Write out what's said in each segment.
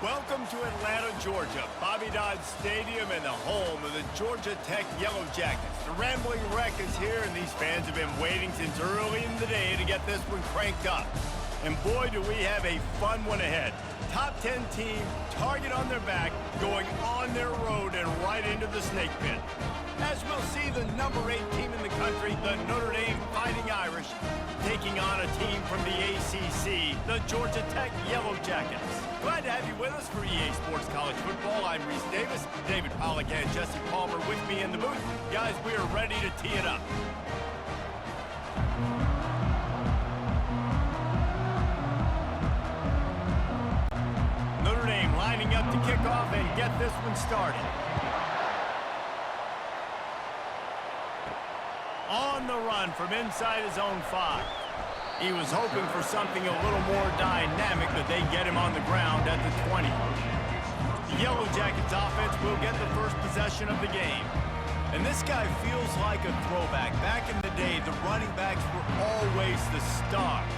Welcome to Atlanta, Georgia, Bobby Dodd Stadium and the home of the Georgia Tech Yellow Jackets. The Rambling Wreck is here, and these fans have been waiting since early in the day to get this one cranked up. And boy, do we have a fun one ahead. Top 10 team, target on their back, going on their road and right into the snake pit. As we'll see, the number 8 team in the country, the Notre Dame Fighting Irish, taking on a team from the ACC, the Georgia Tech Yellow Jackets. Glad to have you with us for EA Sports College Football. I'm Reese Davis, David Pollack and Jesse Palmer with me in the booth. Guys, we are ready to tee it up. Notre Dame lining up to kick off and get this one started. On the run from inside his own 5. He was hoping for something a little more dynamic, but they get him on the ground at the 20. The Yellow Jackets offense will get the first possession of the game. And this guy feels like a throwback. Back in the day, the running backs were always the stars.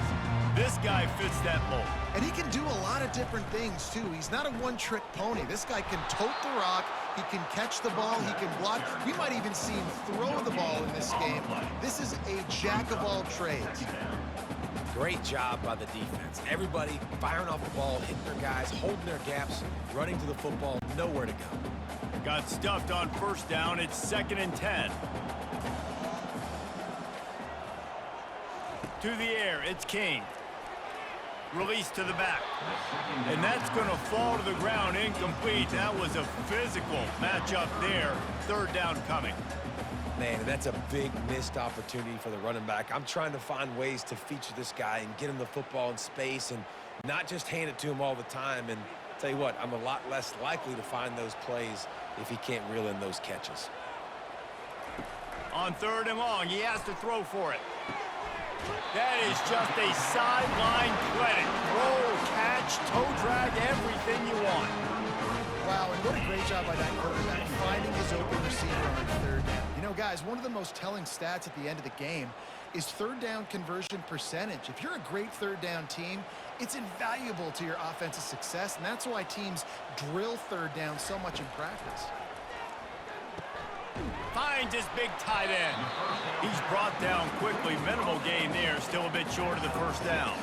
This guy fits that mold. And he can do a lot of different things, too. He's not a one-trick pony. This guy can tote the rock. He can catch the ball. He can block. We might even see him throw the ball in this game. This is a jack of all trades. Great job by the defense. Everybody firing off the ball, hitting their guys, holding their gaps, running to the football, nowhere to go. Got stuffed on first down. It's 2nd and 10. To the air, it's King. Release to the back. And that's going to fall to the ground incomplete. That was a physical matchup there. 3rd down coming. Man, that's a big missed opportunity for the running back. I'm trying to find ways to feature this guy and get him the football in space and not just hand it to him all the time. And tell you what, I'm a lot less likely to find those plays if he can't reel in those catches. On 3rd and long, he has to throw for it. That is just a sideline credit. Throw, catch, toe drag, everything you want. Wow, and what a great job by that quarterback finding his open receiver on 3rd down. You know, guys, one of the most telling stats at the end of the game is 3rd down conversion percentage. If you're a great 3rd down team, it's invaluable to your offensive success, and that's why teams drill 3rd down so much in practice. Finds his big tight end. He's brought down quickly. Minimal gain there. Still a bit short of the 1st down.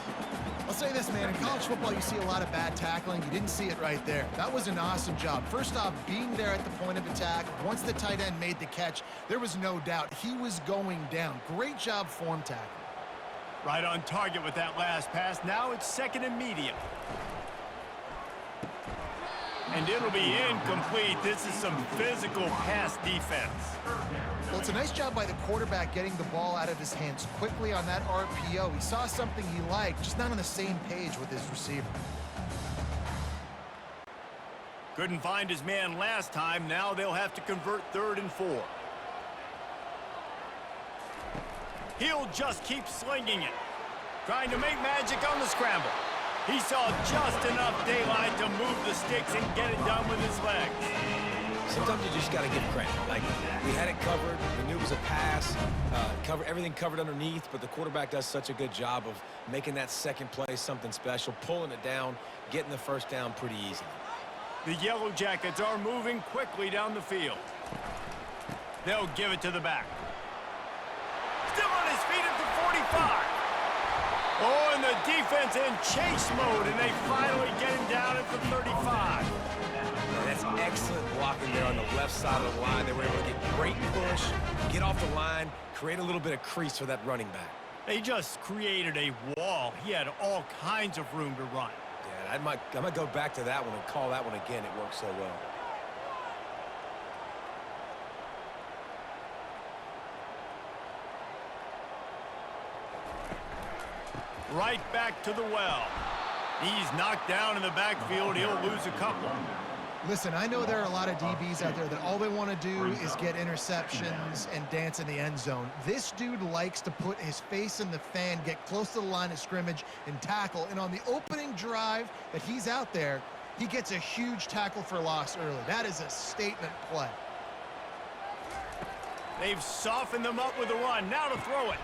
I'll say this, man. In college football, you see a lot of bad tackling. You didn't see it right there. That was an awesome job. First off, being there at the point of attack. Once the tight end made the catch, there was no doubt he was going down. Great job form tackling. Right on target with that last pass. Now it's 2nd and medium. And it'll be incomplete. This is some physical pass defense. Well, it's a nice job by the quarterback getting the ball out of his hands quickly on that RPO. He saw something he liked, just not on the same page with his receiver. Couldn't find his man last time. Now they'll have to convert 3rd and 4. He'll just keep slinging it. Trying to make magic on the scramble. He saw just enough daylight to move the sticks and get it done with his legs. Sometimes you just got to give credit. Like, we had it covered. We knew it was a pass. Everything covered underneath, but the quarterback does such a good job of making that second play something special, pulling it down, getting the 1st down pretty easily. The Yellow Jackets are moving quickly down the field. They'll give it to the back. Still on his feet at the 45. Oh, and the defense in chase mode, and they finally get him down at the 35. That's excellent blocking there on the left side of the line. They were able to get great push, get off the line, create a little bit of crease for that running back. They just created a wall. He had all kinds of room to run. Yeah, I might go back to that one and call that one again. It worked so well. Right back to the well. He's knocked down in the backfield. He'll lose a couple. Listen, I know there are a lot of DBs out there that all they want to do is get interceptions and dance in the end zone. This dude likes to put his face in the fan, get close to the line of scrimmage, and tackle. And on the opening drive that he's out there, he gets a huge tackle for loss early. That is a statement play. They've softened them up with a run. Now to throw it.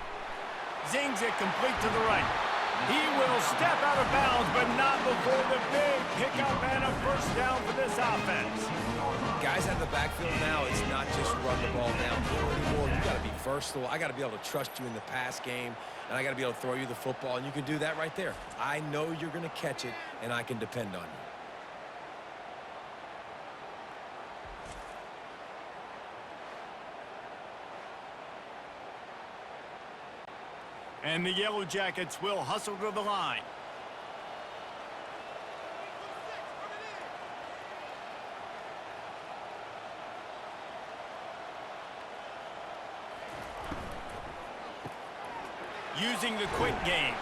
Zings it complete to the right. He will step out of bounds, but not before the big pickup and a first down for this offense. Guys out of the backfield now, it's not just run the ball downhill anymore. You got to be versatile. I got to be able to trust you in the pass game, and I got to be able to throw you the football, and you can do that right there. I know you're going to catch it, and I can depend on you. And the Yellow Jackets will hustle to the line. Using the quick game.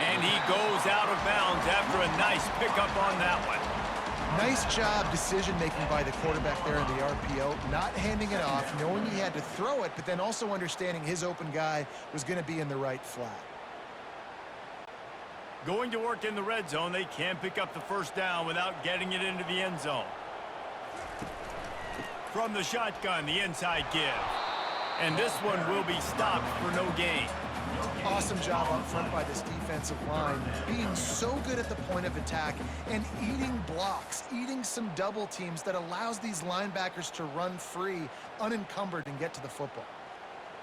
And he goes out of bounds after a nice pickup on that one. Nice job decision-making by the quarterback there in the RPO, not handing it off, knowing he had to throw it, but then also understanding his open guy was going to be in the right flat. Going to work in the red zone, they can't pick up the first down without getting it into the end zone. From the shotgun, the inside give. And this one will be stopped for no gain. Awesome job up front by this defensive line, being so good at the point of attack and eating blocks, eating some double teams that allows these linebackers to run free, unencumbered, and get to the football.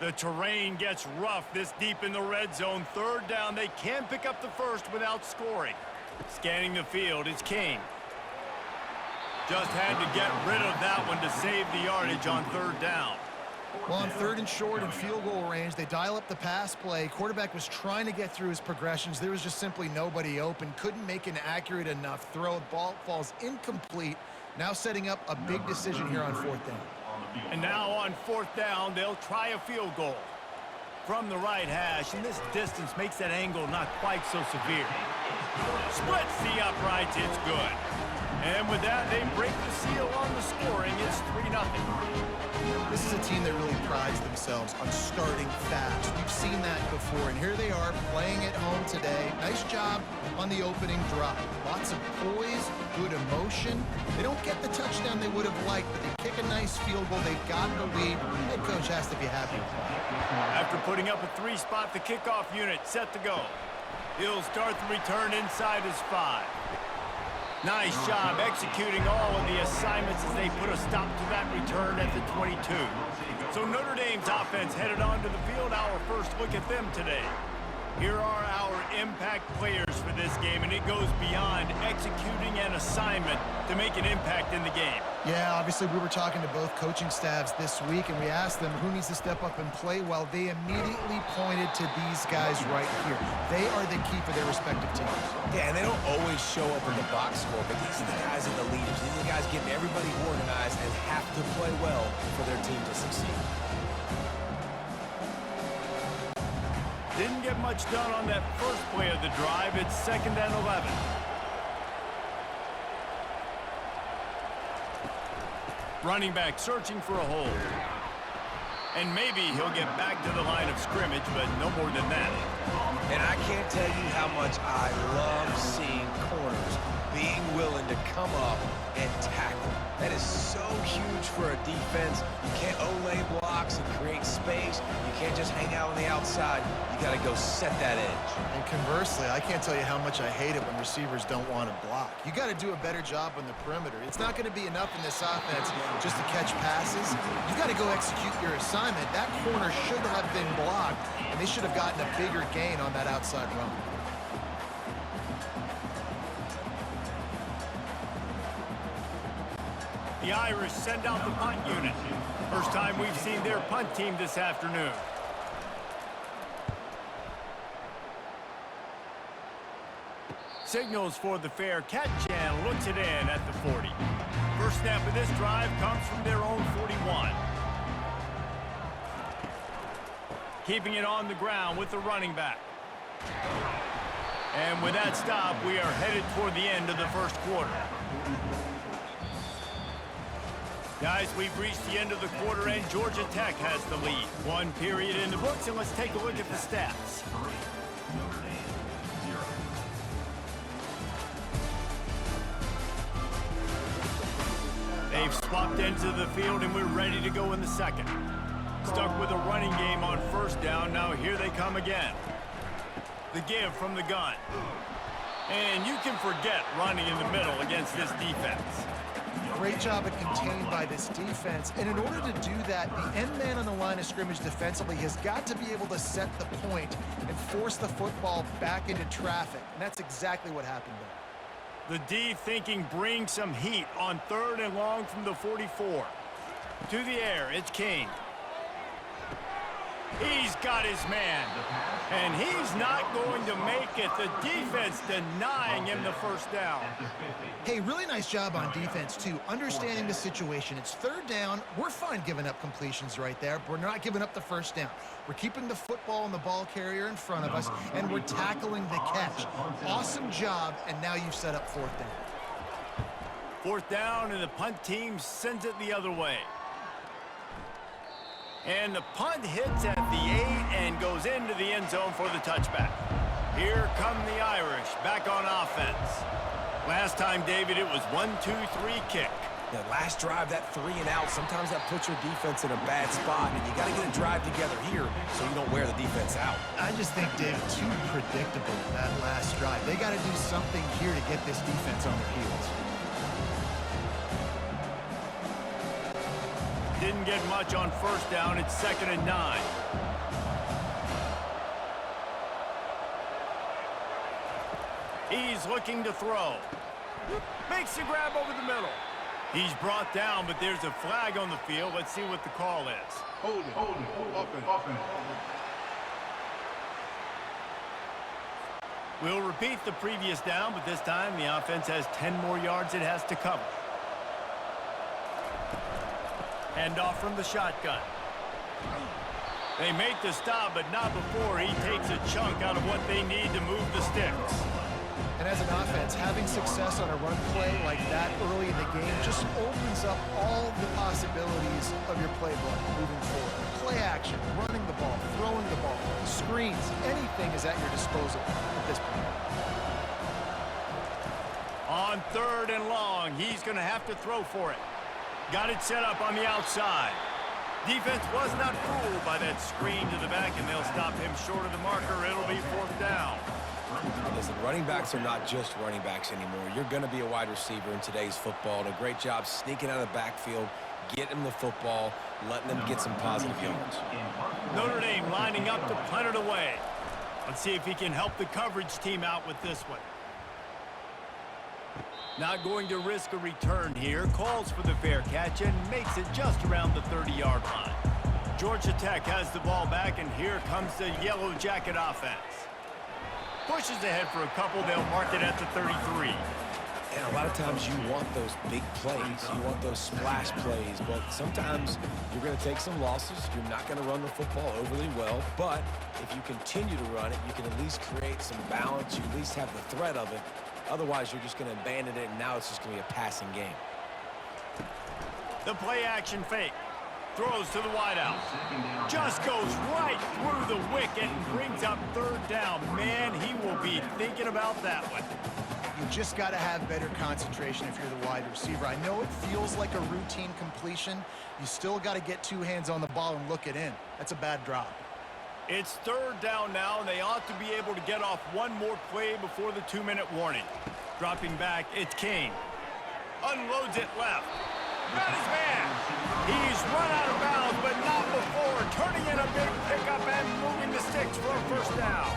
The terrain gets rough this deep in the red zone. Third down, they can't pick up the first without scoring. Scanning the field, it's King. Just had to get rid of that one to save the yardage on third down. Well, on third and short and field goal range, they dial up the pass play. Quarterback was trying to get through his progressions. There was just simply nobody open. Couldn't make an accurate enough throw. The ball falls incomplete. Now setting up a big decision here on fourth down. And now on fourth down, they'll try a field goal. From the right hash, and this distance makes that angle not quite so severe. Splits the uprights, it's good. And with that, they break the seal on the scoring. It's 3-0. This is a team that really prides themselves on starting fast. We've seen that before, and here they are playing at home today. Nice job on the opening drive. Lots of poise, good emotion. They don't get the touchdown they would have liked, but they kick a nice field goal. They've got the lead. Head coach has to be happy with that. After putting up a three-spot, the kickoff unit set to go. He'll start the return inside his 5. Nice job executing all of the assignments as they put a stop to that return at the 22. So Notre Dame's offense headed onto the field. Our first look at them today. Here are our impact players for this game, and it goes beyond executing an assignment to make an impact in the game. Yeah, obviously we were talking to both coaching staffs this week, and we asked them who needs to step up and play well. They immediately pointed to these guys right here. They are the key for their respective teams. Yeah, and they don't always show up in the box score, but these are the guys that are the leaders. These are the guys getting everybody organized and have to play well for their team to succeed. Didn't get much done on that first play of the drive. It's 2nd and 11. Running back searching for a hole. And maybe he'll get back to the line of scrimmage, but no more than that. And I can't tell you how much I love seeing corners being willing to come up and tackle. That is so huge for a defense. You can't O-lay blocks and create space. You can't just hang out on the outside. You got to go set that edge. And conversely, I can't tell you how much I hate it when receivers don't want to block. You got to do a better job on the perimeter. It's not going to be enough in this offense just to catch passes. You got to go execute your assignment. That corner should have been blocked, and they should have gotten a bigger gain on that outside run. The Irish send out the punt unit. First time we've seen their punt team this afternoon. Signals for the fair catch and looks it in at the 40. First snap of this drive comes from their own 41. Keeping it on the ground with the running back. And with that stop, we are headed toward the end of the first quarter. Guys, we've reached the end of the quarter, and Georgia Tech has the lead. One period in the books, and let's take a look at the stats. They've swapped into the field, and we're ready to go in the second. Stuck with a running game on first down. Now here they come again. The give from the gun. And you can forget running in the middle against this defense. Great job of contained by this defense. And in order to do that, the end man on the line of scrimmage defensively has got to be able to set the point and force the football back into traffic. And that's exactly what happened there. The D thinking bring some heat on 3rd and long from the 44. To the air, it's King. He's got his man, and he's not going to make it. The defense denying him the first down. Hey, really nice job on defense, too, understanding the situation. It's 3rd down. We're fine giving up completions right there, but we're not giving up the first down. We're keeping the football and the ball carrier in front of us, and we're tackling the catch. Awesome job, and now you've set up 4th down. 4th down, and the punt team sends it the other way. And the punt hits at the 8 and goes into the end zone for the touchback. Here come the Irish back on offense. Last time, David, it was 1-2-3 kick. The last drive, that 3 and out, sometimes that puts your defense in a bad spot, and you got to get a drive together here so you don't wear the defense out. I just think, David, too predictable that last drive. They got to do something here to get this defense on their heels. Didn't get much on 1st down. It's 2nd and 9. He's looking to throw. Makes the grab over the middle. He's brought down, but there's a flag on the field. Let's see what the call is. Hold it. Offense. We'll repeat the previous down, but this time the offense has 10 more yards it has to cover. Handoff from the shotgun. They make the stop, but not before he takes a chunk out of what they need to move the sticks. And as an offense, having success on a run play like that early in the game just opens up all the possibilities of your playbook moving forward. Play action, running the ball, throwing the ball, screens, anything is at your disposal at this point. On 3rd and long, he's going to have to throw for it. Got it set up on the outside. Defense was not fooled by that screen to the back, and they'll stop him short of the marker. It'll be 4th down. Listen, running backs are not just running backs anymore. You're going to be a wide receiver in today's football. And a great job sneaking out of the backfield, getting them the football, letting them get some positive yards. Notre Dame lining up to punt it away. Let's see if he can help the coverage team out with this one. Not going to risk a return here. Calls for the fair catch and makes it just around the 30-yard line. Georgia Tech has the ball back, and here comes the Yellow Jacket offense. Pushes ahead for a couple. They'll mark it at the 33. And a lot of times you want those big plays. You want those splash plays. But sometimes you're going to take some losses. You're not going to run the football overly well. But if you continue to run it, you can at least create some balance. You at least have the threat of it. Otherwise, you're just going to abandon it, and now it's just going to be a passing game. The play-action fake. Throws to the wideout. Just goes right through the wicket and brings up 3rd down. Man, he will be thinking about that one. You just got to have better concentration if you're the wide receiver. I know it feels like a routine completion. You still got to get 2 hands on the ball and look it in. That's a bad drop. It's 3rd down now, and they ought to be able to get off one more play before the 2-minute warning. Dropping back, it's King. Unloads it left. Got his man. He's run out of bounds, but not before. Turning in a big pickup and moving the sticks for a 1st down.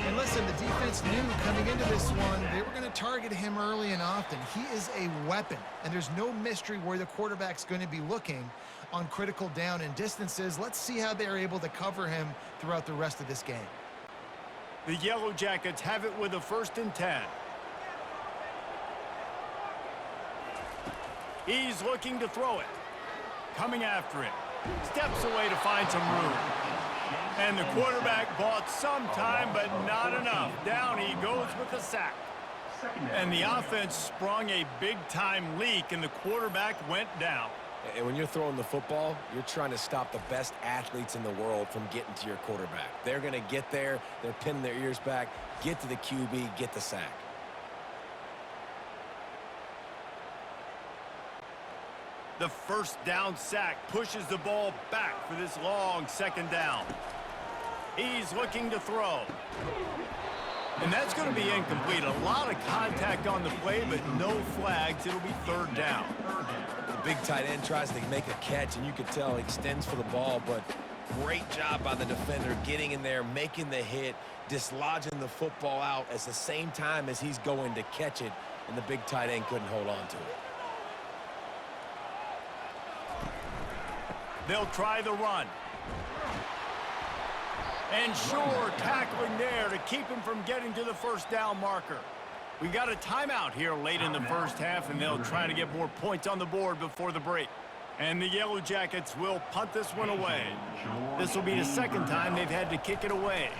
And listen, the defense knew coming into this one, they were going to target him early and often. He is a weapon, and there's no mystery where the quarterback's going to be looking on critical down and distances. Let's see how they're able to cover him throughout the rest of this game. The Yellow Jackets have it with a 1st and 10. He's looking to throw it. Coming after it. Steps away to find some room. And the quarterback bought some time, but not enough. Down he goes with the sack. And the offense sprung a big-time leak, and the quarterback went down. And when you're throwing the football, you're trying to stop the best athletes in the world from getting to your quarterback. They're going to get there. They're pinning their ears back, get to the QB, get the sack. The 1st down sack pushes the ball back for this long 2nd down. He's looking to throw. And that's going to be incomplete. A lot of contact on the play, but no flags. It'll be third down. The big tight end tries to make a catch, and you can tell he extends for the ball, but great job by the defender getting in there, making the hit, dislodging the football out at the same time as he's going to catch it, and the big tight end couldn't hold on to it. They'll try the run. And sure, tackling there to keep him from getting to the first down marker. We got a timeout here late in the first half, and they'll try to get more points on the board before the break. And the Yellow Jackets will punt this one away. This will be the second time they've had to kick it away.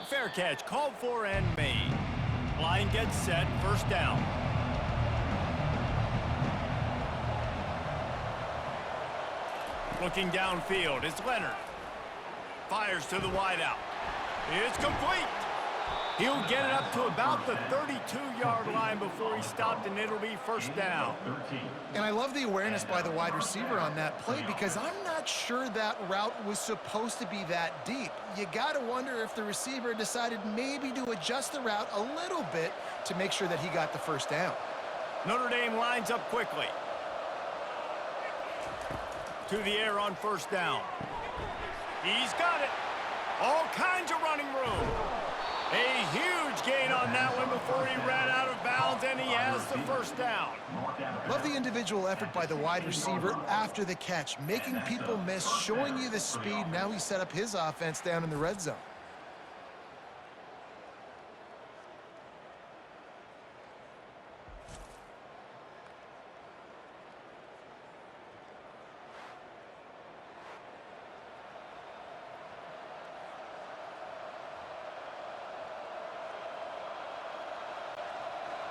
Fair catch, called for and made. Line gets set, first down. Looking downfield, it's Leonard. Fires to the wideout. It's complete. He'll get it up to about the 32-yard line before he stopped, and it'll be first down. And I love the awareness by the wide receiver on that play because I'm not sure that route was supposed to be that deep. You got to wonder if the receiver decided maybe to adjust the route a little bit to make sure that he got the first down. Notre Dame lines up quickly. To the air on first down. He's got it. All kinds of running room. A huge gain on that one before he ran out of bounds, and he has the first down. Love the individual effort by the wide receiver after the catch, making people miss, showing you the speed. Now he set up his offense down in the red zone.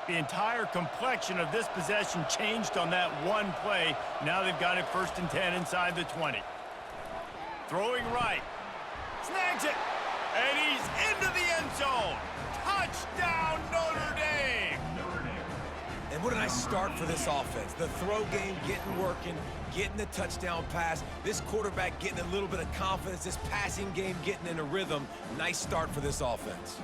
The entire complexion of this possession changed on that one play. Now they've got it first and 10 inside the 20. Throwing right. Snags it. And he's into the end zone. Touchdown, Notre Dame. And what a nice start for this offense. The throw game getting working, getting the touchdown pass. This quarterback getting a little bit of confidence. This passing game getting in a rhythm. Nice start for this offense.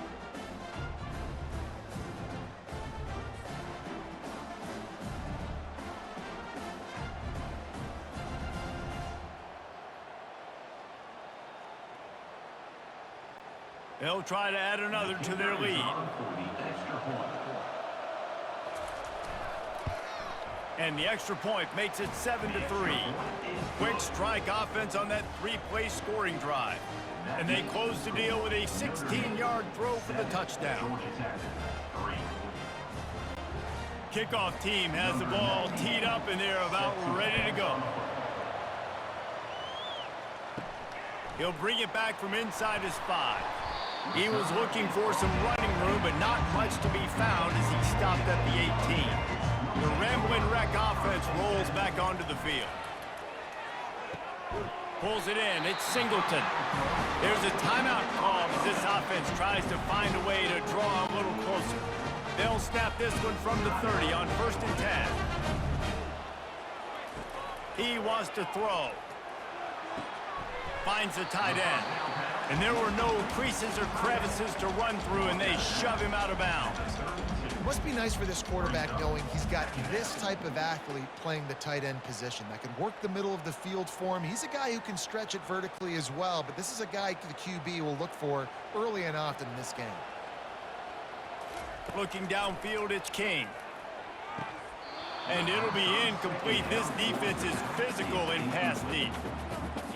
They'll try to add another to their lead. And the extra point makes it 7-3. Quick strike offense on that three-play scoring drive. And they close the deal with a 16-yard throw for the touchdown. Kickoff team has the ball teed up, and they're about ready to go. He'll bring it back from inside his 5. He was looking for some running room, but not much to be found as he stopped at the 18. The Rambling Wreck offense rolls back onto the field. Pulls it in. It's Singleton. There's a timeout call as this offense tries to find a way to draw a little closer. They'll snap this one from the 30 on first and 10. He wants to throw. Finds the tight end. And there were no creases or crevices to run through, and they shove him out of bounds. It must be nice for this quarterback knowing he's got this type of athlete playing the tight end position that can work the middle of the field for him. He's a guy who can stretch it vertically as well, but this is a guy the QB will look for early and often in this game. Looking downfield, it's King. And it'll be incomplete. This defense is physical in pass deep.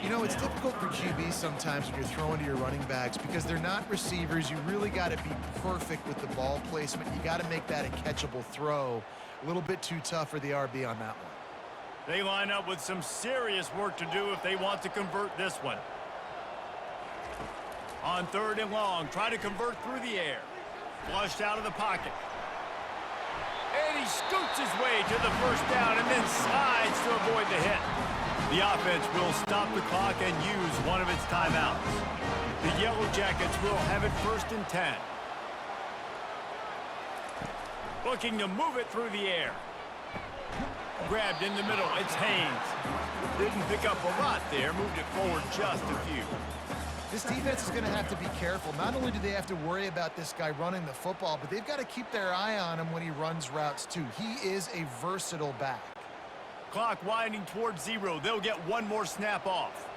You know, it's difficult for QBs sometimes when you're throwing to your running backs because they're not receivers. You really got to be perfect with the ball placement. You got to make that a catchable throw. A little bit too tough for the RB on that one. They line up with some serious work to do if they want to convert this one. On third and long, try to convert through the air. Flushed out of the pocket. And he scoots his way to the first down and then slides to avoid the hit. The offense will stop the clock and use one of its timeouts. The Yellow Jackets will have it first and 10. Looking to move it through the air. Grabbed in the middle. It's Haynes. Didn't pick up a lot there. Moved it forward just a few. This defense is going to have to be careful. Not only do they have to worry about this guy running the football, but they've got to keep their eye on him when he runs routes too. He is a versatile back. Clock winding towards 0. They'll get one more snap off.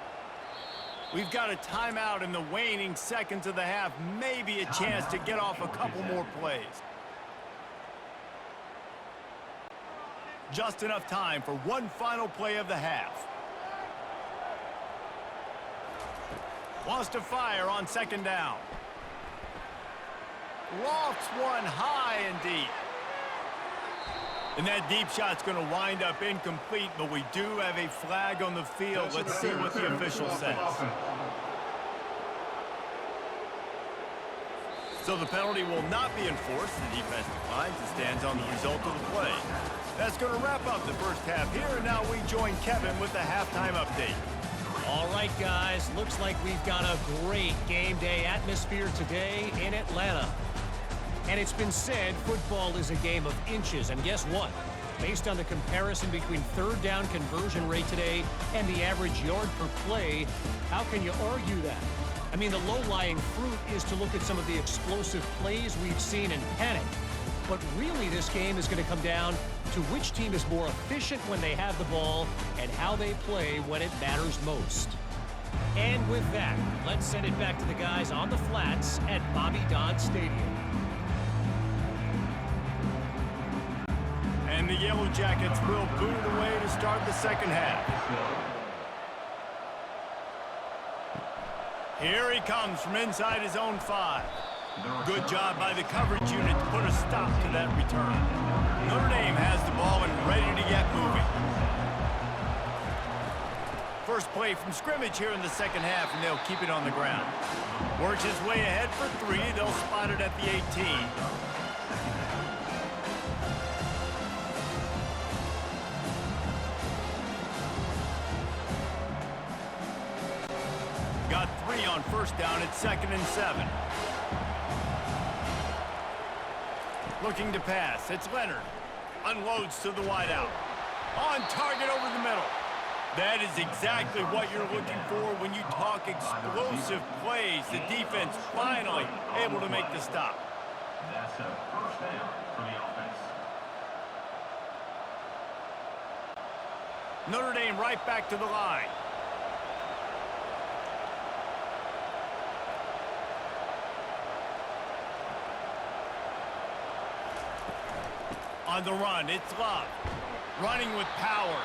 We've got a timeout in the waning seconds of the half. Maybe a chance to get off a couple more plays. Just enough time for one final play of the half. Wants to fire on second down. Lofts one high and deep. And that deep shot's going to wind up incomplete, but we do have a flag on the field. Let's see what the official says. So the penalty will not be enforced. The defense declines and stands on the result of the play. That's going to wrap up the first half here, and now we join Kevin with the halftime update. All right, guys, looks like we've got a great game day atmosphere today in Atlanta. And it's been said football is a game of inches, and guess what? Based on the comparison between third down conversion rate today and the average yard per play, how can you argue that? I mean, the low-lying fruit is to look at some of the explosive plays we've seen and panic. But really, this game is going to come down to which team is more efficient when they have the ball and how they play when it matters most. And with that, let's send it back to the guys on the flats at Bobby Dodd Stadium. And the Yellow Jackets will boot it away to start the second half. Here he comes from inside his own 5. Good job by the coverage unit to put a stop to that return. Notre Dame has the ball and ready to get moving. First play from scrimmage here in the second half, and they'll keep it on the ground. Works his way ahead for 3. They'll spot it at the 18. Got 3 on first down. It's 2nd and 7. Looking to pass. It's Leonard. Unloads to the wideout. On target over the middle. That is exactly what you're looking for when you talk explosive plays. The defense finally able to make the stop. That's a first down for the offense. Notre Dame right back to the line. On the run, it's Love. Running with power.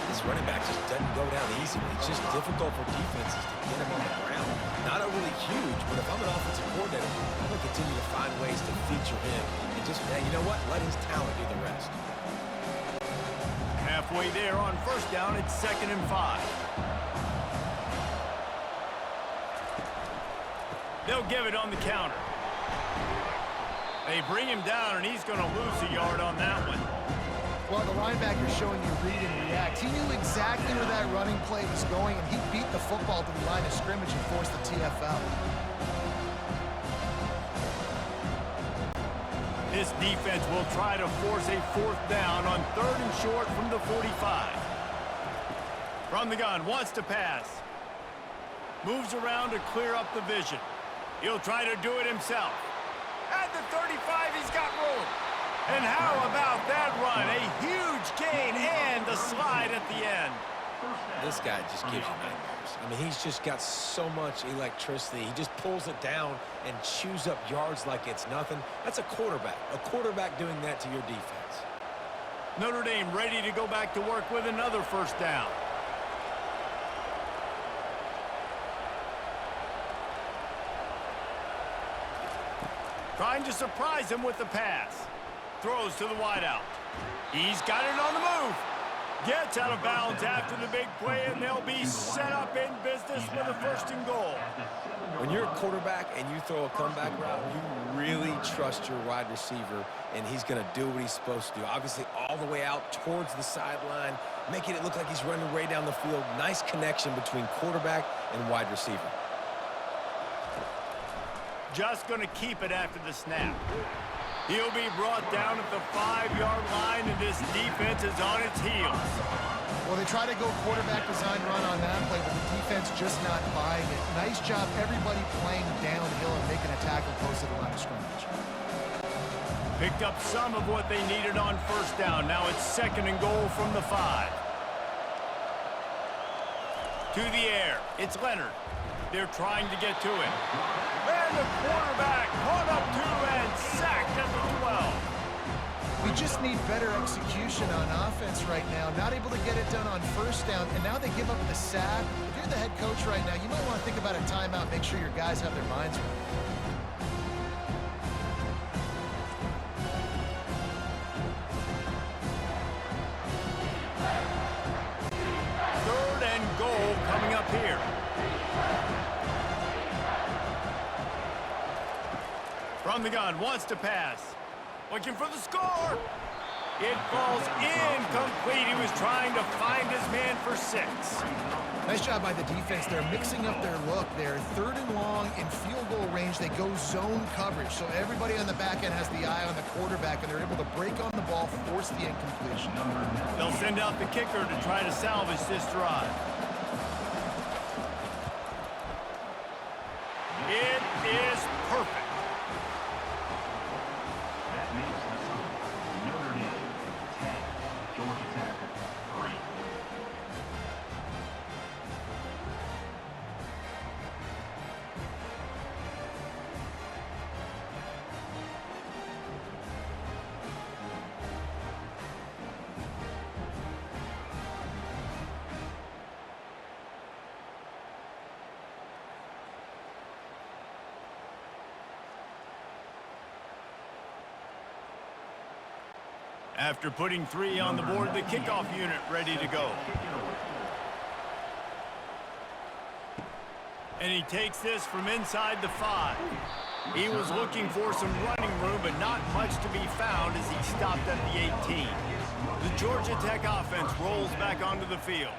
This running back just doesn't go down easily. It's just difficult for defenses to get him on the ground. Not overly huge, but if I'm an offensive coordinator, I'm going to continue to find ways to feature him. And just, you know what? Let his talent do the rest. Halfway there on first down, it's 2nd and 5. They'll give it on the counter. They bring him down, and he's going to lose a yard on that one. Well, the linebacker's showing you read and react. He knew exactly where that running play was going, and he beat the football to the line of scrimmage and forced the TFL. This defense will try to force a 4th down on 3rd and short from the 45. From the gun, wants to pass. Moves around to clear up the vision. He'll try to do it himself. At the 35, he's got room. And how about that run? A huge gain and the slide at the end. This guy just gives you nightmares. I mean, he's just got so much electricity. He just pulls it down and chews up yards like it's nothing. That's a quarterback. A quarterback doing that to your defense. Notre Dame ready to go back to work with another first down. Trying to surprise him with the pass. Throws to the wideout. He's got it on the move. Gets out of bounds after the big play, and they'll be set up in business with a 1st and goal. When you're a quarterback and you throw a comeback route, you really trust your wide receiver, and he's going to do what he's supposed to do. Obviously, all the way out towards the sideline, making it look like he's running way down the field. Nice connection between quarterback and wide receiver. Just going to keep it after the snap. He'll be brought down at the 5-yard line, and this defense is on its heels. Well, they try to go quarterback design run on that play, but the defense just not buying it. Nice job, everybody playing downhill and making a tackle close to the line of scrimmage. Picked up some of what they needed on first down. Now it's 2nd and goal from the 5. To the air, it's Leonard. They're trying to get to it. And the quarterback caught up to and sacked at the 12. We just need better execution on offense right now. Not able to get it done on first down, and now they give up the sack. If you're the head coach right now, you might want to think about a timeout, make sure your guys have their minds right. 3rd and goal coming up here. From the gun, wants to pass. Looking for the score. It falls incomplete. He was trying to find his man for 6. Nice job by the defense. They're mixing up their look. They're 3rd and long in field goal range. They go zone coverage. So everybody on the back end has the eye on the quarterback, and they're able to break on the ball, force the incompletion. They'll send out the kicker to try to salvage this drive. It is perfect. That makes the score. Notre Dame 10, Georgia Tech 3. After putting 3 on the board, the kickoff unit ready to go. And he takes this from inside the 5. He was looking for some running room, but not much to be found as he stopped at the 18. The Georgia Tech offense rolls back onto the field.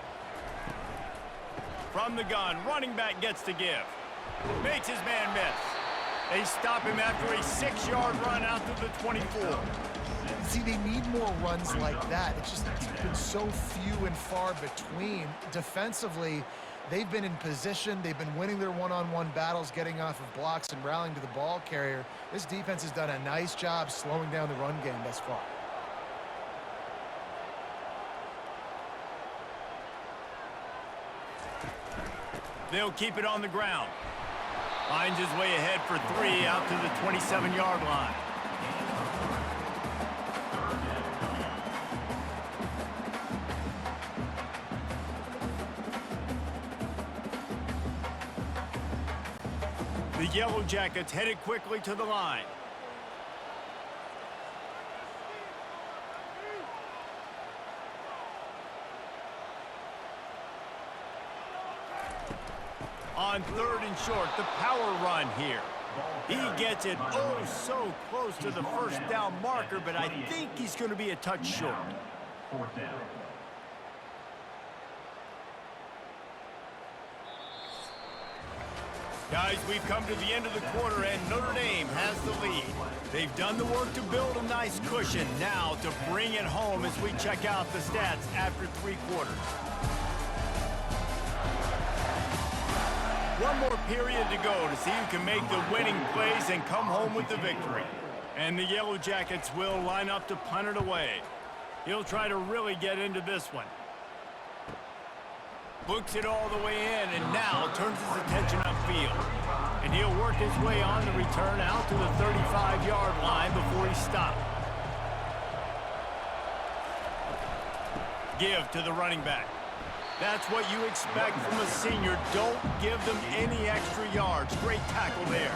From the gun, running back gets to give. Makes his man miss. They stop him after a 6-yard run out to the 24. See, they need more runs like that. It's been so few and far between. Defensively, they've been in position. They've been winning their one-on-one battles, getting off of blocks and rallying to the ball carrier. This defense has done a nice job slowing down the run game thus far. They'll keep it on the ground. Finds his way ahead for 3 out to the 27-yard line. The Yellow Jackets headed quickly to the line. On 3rd and short, the power run here. He gets it oh so close to the first down marker, but I think he's going to be a touch short. 4th down. Guys, we've come to the end of the quarter, and Notre Dame has the lead. They've done the work to build a nice cushion. Now to bring it home as we check out the stats after 3 quarters. One more period to go to see who can make the winning plays and come home with the victory. And the Yellow Jackets will line up to punt it away. He'll try to really get into this one. Books it all the way in, and now turns his attention upfield. And he'll work his way on the return out to the 35-yard line before he stopped. Give to the running back. That's what you expect from a senior. Don't give them any extra yards. Great tackle there.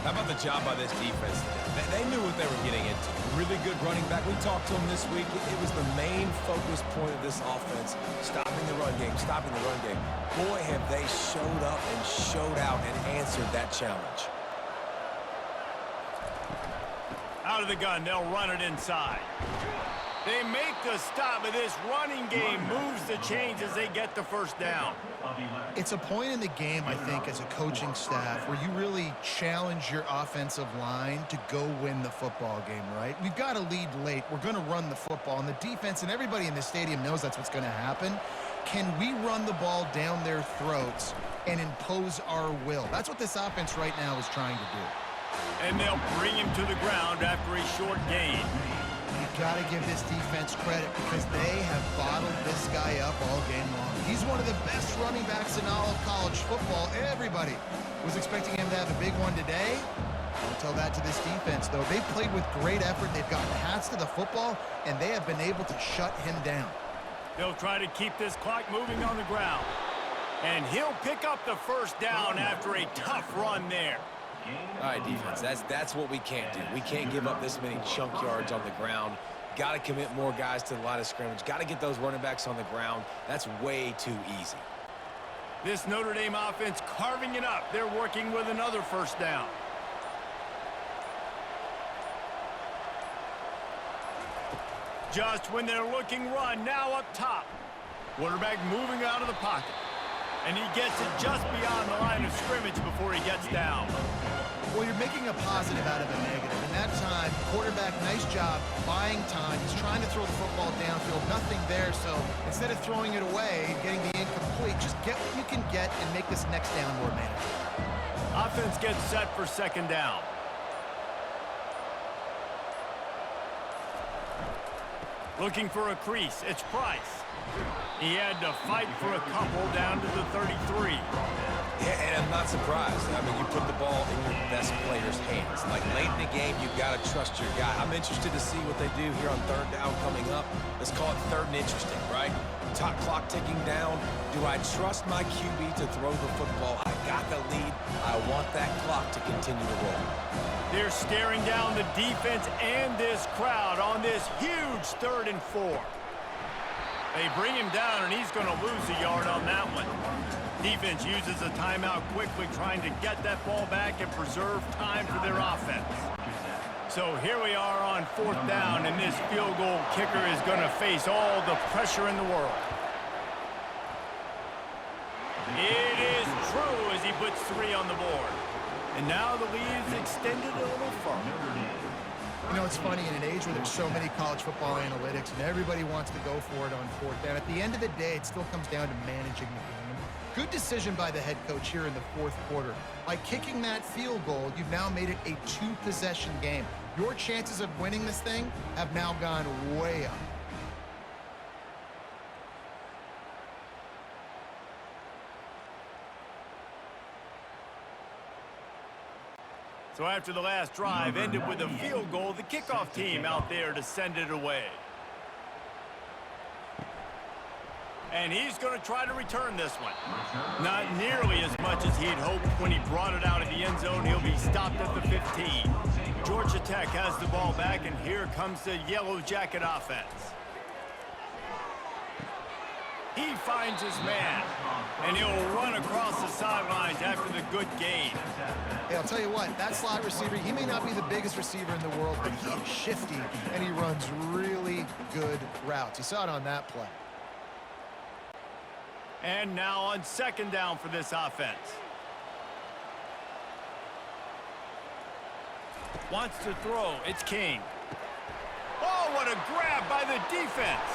How about the job by this defense? They knew what they were getting into. Really good running back. We talked to him this week. It was the main focus point of this offense, stopping the run game, stopping the run game. Boy, have they showed up and showed out and answered that challenge. Out of the gun, they'll run it inside. They make the stop, but this running game moves the chains as they get the first down. It's a point in the game, I think, as a coaching staff where you really challenge your offensive line to go win the football game, right? We've got to lead late. We're going to run the football, and the defense and everybody in the stadium knows that's what's going to happen. Can we run the ball down their throats and impose our will? That's what this offense right now is trying to do. And they'll bring him to the ground after a short gain. You've got to give this defense credit because they have bottled this guy up all game long. He's one of the best running backs in all of college football. Everybody was expecting him to have a big one today. Don't tell that to this defense, though. They've played with great effort. They've gotten hats to the football, and they have been able to shut him down. They'll try to keep this clock moving on the ground. And he'll pick up the first down after a tough run there. All right, defense, that's what we can't do. We can't give up this many chunk yards on the ground. Got to commit more guys to the line of scrimmage. Got to get those running backs on the ground. That's way too easy. This Notre Dame offense carving it up. They're working with another first down. Just when they're looking run, now up top. Quarterback moving out of the pocket. And he gets it just beyond the line of scrimmage before he gets down. Well, you're making a positive out of a negative. In that time, quarterback, nice job buying time. He's trying to throw the football downfield. Nothing there, so instead of throwing it away and getting the incomplete, just get what you can get and make this next down more manageable. Offense gets set for second down. Looking for a crease. It's Price. He had to fight for a couple down to the 33. Yeah, and I'm not surprised. I mean, you put the ball in your best player's hands. Like, late in the game, you've got to trust your guy. I'm interested to see what they do here on third down coming up. Let's call it third and interesting, right? Top clock ticking down. Do I trust my QB to throw the football? I got the lead. I want that clock to continue to roll. They're staring down the defense and this crowd on this huge 3rd and 4. They bring him down, and he's going to lose a yard on that one. Defense uses a timeout quickly, trying to get that ball back and preserve time for their offense. So here we are on 4th down, and this field goal kicker is going to face all the pressure in the world. It is true as he puts 3 on the board. And now the lead is extended a little further. You know, it's funny, in an age where there's so many college football analytics and everybody wants to go for it on 4th down, at the end of the day, it still comes down to managing the game. Good decision by the head coach here in the 4th quarter. By kicking that field goal, you've now made it a 2-possession game. Your chances of winning this thing have now gone way up. So after the last drive ended with a field goal, the kickoff team out there to send it away. And he's going to try to return this one. Not nearly as much as he'd hoped when he brought it out of the end zone. He'll be stopped at the 15. Georgia Tech has the ball back, and here comes the Yellow Jacket offense. He finds his man, and he'll run across the sidelines after the good gain. Hey, I'll tell you what, that slot receiver, he may not be the biggest receiver in the world, but he is shifty, and he runs really good routes. You saw it on that play. And now on 2nd down for this offense. Wants to throw. It's King. Oh, what a grab by the defense.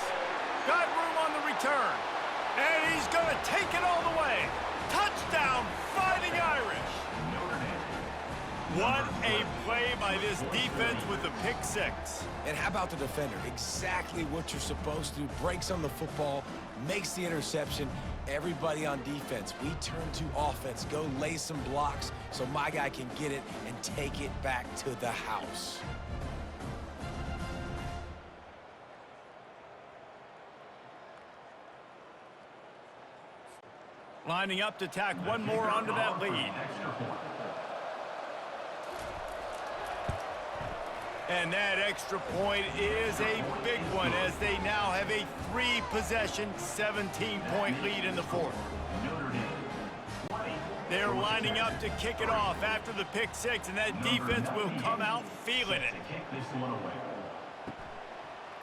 Got room on the return. And he's going to take it all the way. Touchdown, Fighting Irish. What a play by this defense with the pick 6. And how about the defender? Exactly what you're supposed to do. Breaks on the football, makes the interception. Everybody on defense, we turn to offense. Go lay some blocks so my guy can get it and take it back to the house. Lining up to tack one more onto that lead. And that extra point is a big one as they now have a 3-possession, 17-point lead in the 4th. They're lining up to kick it off after the pick 6, and that defense will come out feeling it.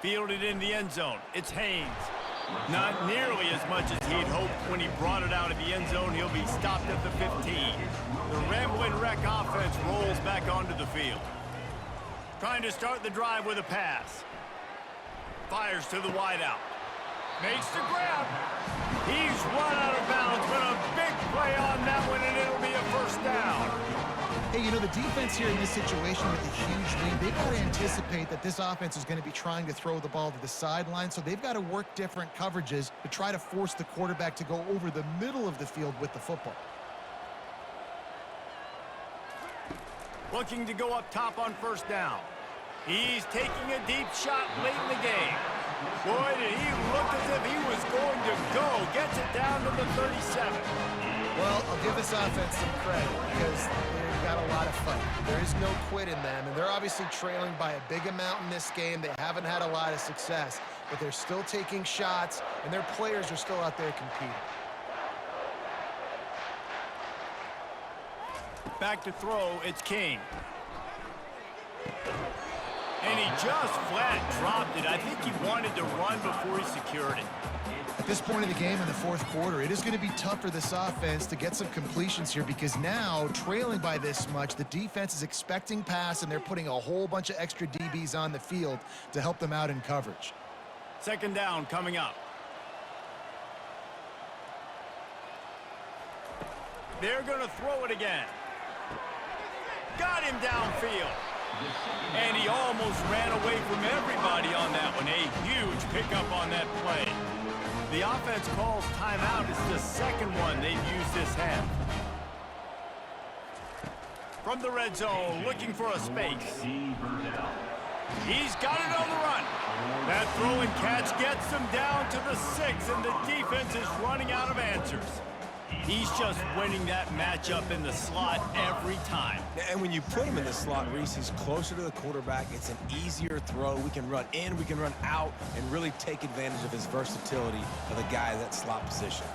Fielded in the end zone. It's Haynes. Not nearly as much as he'd hoped when he brought it out of the end zone. He'll be stopped at the 15. The Rambling Wreck offense rolls back onto the field. Trying to start the drive with a pass. Fires to the wideout. Makes the grab. He's run out of bounds, but a big play on that one, and it'll be a first down. Hey, you know, the defense here in this situation with a huge lead, they've got to anticipate that this offense is going to be trying to throw the ball to the sideline, so they've got to work different coverages to try to force the quarterback to go over the middle of the field with the football. Looking to go up top on first down. He's taking a deep shot late in the game. Boy, did he look as if he was going to go. Gets it down to the 37. Well, I'll give this offense some credit because they've got a lot of fight. There is no quit in them, and they're obviously trailing by a big amount in this game. They haven't had a lot of success, but they're still taking shots, and their players are still out there competing. Back to throw, it's King. And he just flat dropped it. I think he wanted to run before he secured it. At this point in the game in the fourth quarter, it is going to be tough for this offense to get some completions here because now, trailing by this much, the defense is expecting pass, and they're putting a whole bunch of extra DBs on the field to help them out in coverage. Second down coming up. They're going to throw it again. Got him downfield. And he almost ran away from everybody on that one. A huge pickup on that play. The offense calls timeout. It's the second one they've used this half. From the red zone, looking for a space. He's got it on the run. That throw and catch gets them down to the 6, and the defense is running out of answers. He's just winning that matchup in the slot every time. And when you put him in the slot, Reese, he's closer to the quarterback. It's an easier throw. We can run in, we can run out, and really take advantage of his versatility of the guy in that slot position.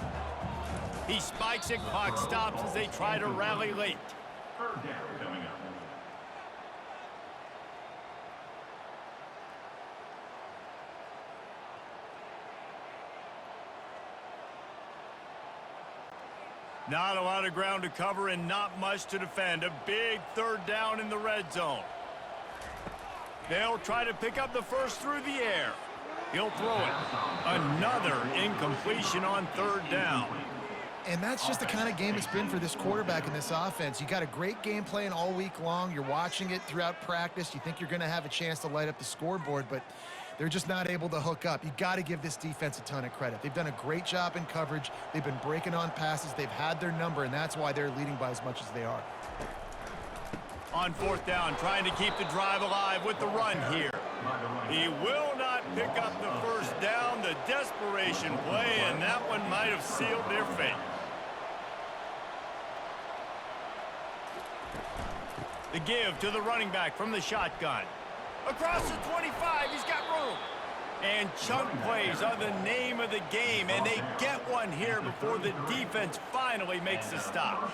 He spikes it, clock stops as they try to rally late. Third down coming up. Not a lot of ground to cover and not much to defend. A big third down in the red zone. They'll try to pick up the first through the air. He'll throw it. Another incompletion on third down. And that's just the kind of game it's been for this quarterback in this offense. You got a great game plan all week long. You're watching it throughout practice. You think you're going to have a chance to light up the scoreboard, but they're just not able to hook up. You got to give this defense a ton of credit. They've done a great job in coverage. They've been breaking on passes. They've had their number, and that's why they're leading by as much as they are. On fourth down, trying to keep the drive alive with the run here. He will not pick up the first down. The desperation play, and that one might have sealed their fate. The give to the running back from the shotgun. Across the 25, he's got room. And chunk plays are the name of the game, and they get one here before the defense finally makes the stop.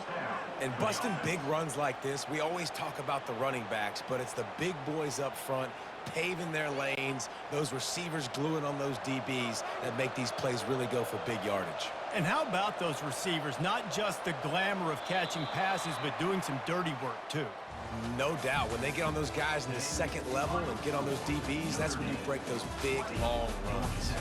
And busting big runs like this, we always talk about the running backs, but it's the big boys up front paving their lanes, those receivers gluing on those DBs that make these plays really go for big yardage. And how about those receivers? Not just the glamour of catching passes, but doing some dirty work, too. No doubt. When they get on those guys in the second level and get on those DBs, that's when you break those big, long runs.